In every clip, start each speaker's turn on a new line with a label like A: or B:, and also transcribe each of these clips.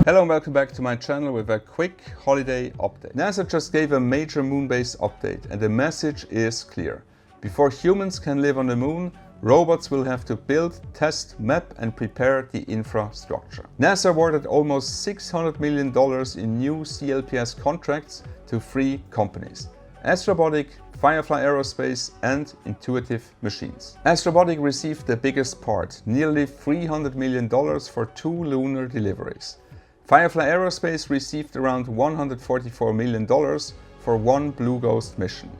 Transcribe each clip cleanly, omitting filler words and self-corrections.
A: Hello and welcome back to my channel with a quick holiday update. NASA just gave a major moon base update and the message is clear. Before humans can live on the moon, robots will have to build, test, map and prepare the infrastructure. NASA awarded almost $600 million in new CLPS contracts to 3 companies: Astrobotic, Firefly Aerospace and Intuitive Machines. Astrobotic received the biggest part, nearly $300 million for 2 lunar deliveries. Firefly Aerospace received around $144 million for 1 Blue Ghost mission.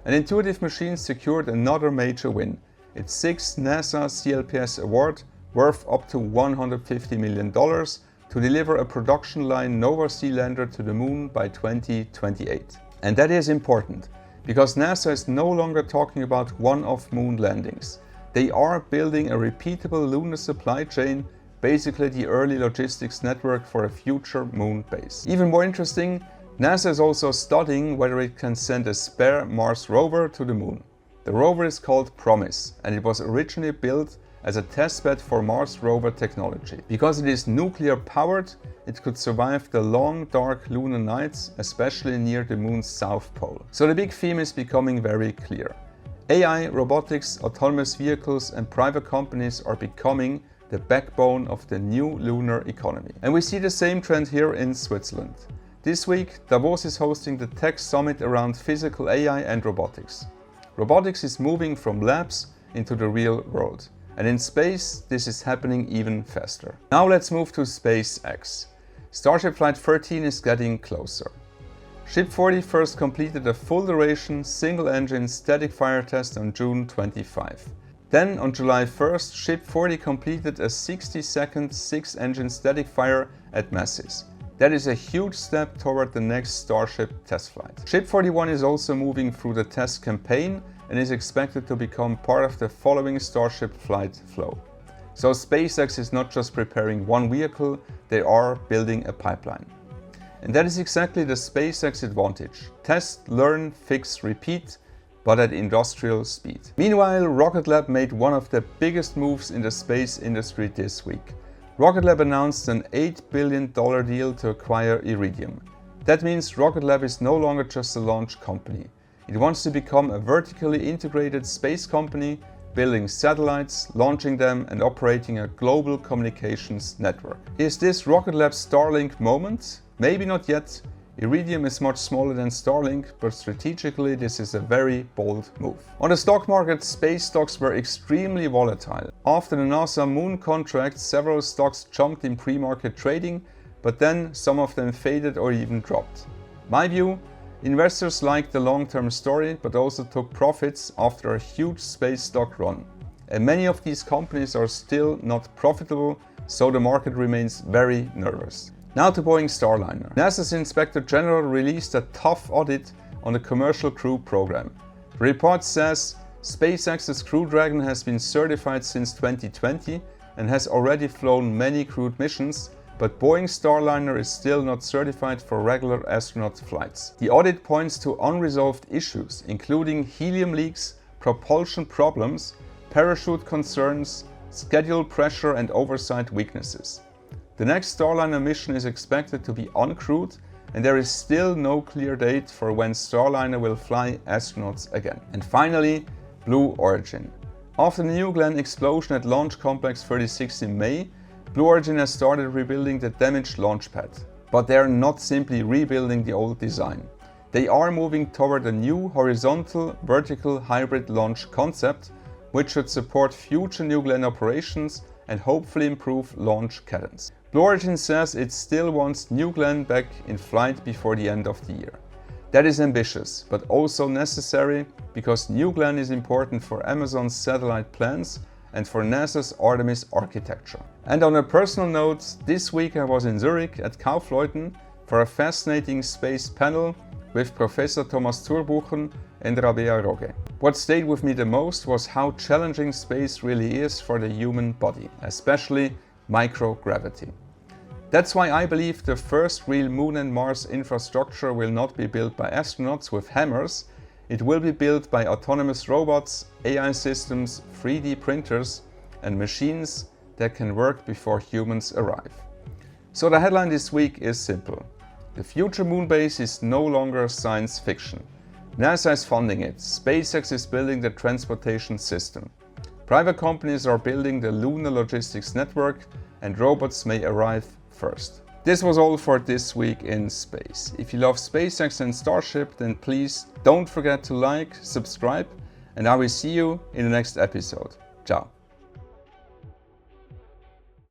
A: And Intuitive Machines secured another major win, its 6th NASA CLPS award worth up to $150 million to deliver a production line Nova Sea lander to the moon by 2028. And that is important, because NASA is no longer talking about one-off moon landings. They are building a repeatable lunar supply chain, basically the early logistics network for a future moon base. Even more interesting, NASA is also studying whether it can send a spare Mars rover to the moon. The rover is called Promise and it was originally built as a testbed for Mars rover technology. Because it is nuclear powered, it could survive the long dark lunar nights, especially near the moon's south pole. So the big theme is becoming very clear. AI, robotics, autonomous vehicles and private companies are becoming the backbone of the new lunar economy. And we see the same trend here in Switzerland. This week, Davos is hosting the tech summit around physical AI and robotics. Robotics is moving from labs into the real world. And in space, this is happening even faster. Now let's move to SpaceX. Starship Flight 13 is getting closer. Ship 40 first completed a full duration, single engine static fire test on June 25. Then on July 1st, Ship 40 completed a 60-second 6-engine static fire at Massys. That is a huge step toward the next Starship test flight. Ship 41 is also moving through the test campaign and is expected to become part of the following Starship flight flow. So SpaceX is not just preparing one vehicle, they are building a pipeline. And that is exactly the SpaceX advantage. Test, learn, fix, repeat, but at industrial speed. Meanwhile, Rocket Lab made one of the biggest moves in the space industry this week. Rocket Lab announced an $8 billion deal to acquire Iridium. That means Rocket Lab is no longer just a launch company. It wants to become a vertically integrated space company, building satellites, launching them and operating a global communications network. Is this Rocket Lab's Starlink moment? Maybe not yet. Iridium is much smaller than Starlink, but strategically this is a very bold move. On the stock market, space stocks were extremely volatile. After the NASA moon contract, several stocks jumped in pre-market trading, but then some of them faded or even dropped. My view: investors liked the long-term story, but also took profits after a huge space stock run. And many of these companies are still not profitable, so the market remains very nervous. Now to Boeing Starliner. NASA's Inspector General released a tough audit on the commercial crew program. The report says SpaceX's Crew Dragon has been certified since 2020 and has already flown many crewed missions, but Boeing Starliner is still not certified for regular astronaut flights. The audit points to unresolved issues, including helium leaks, propulsion problems, parachute concerns, schedule pressure and oversight weaknesses. The next Starliner mission is expected to be uncrewed, and there is still no clear date for when Starliner will fly astronauts again. And finally, Blue Origin. After the New Glenn explosion at Launch Complex 36 in May, Blue Origin has started rebuilding the damaged launch pad. But they are not simply rebuilding the old design. They are moving toward a new horizontal vertical hybrid launch concept, which should support future New Glenn operations and hopefully improve launch cadence. Blue Origin says it still wants New Glenn back in flight before the end of the year. That is ambitious, but also necessary, because New Glenn is important for Amazon's satellite plans and for NASA's Artemis architecture. And on a personal note, this week I was in Zurich at Kaufleuten for a fascinating space panel with Professor Thomas Zurbuchen and Rabea Roge. What stayed with me the most was how challenging space really is for the human body, especially microgravity. That's why I believe the first real Moon and Mars infrastructure will not be built by astronauts with hammers. It will be built by autonomous robots, AI systems, 3D printers and machines that can work before humans arrive. So the headline this week is simple. The future moon base is no longer science fiction. NASA is funding it, SpaceX is building the transportation system. Private companies are building the lunar logistics network, and robots may arrive first. This was all for this week in space. If you love SpaceX and Starship, then please don't forget to like, subscribe, and I will see you in the next episode. Ciao.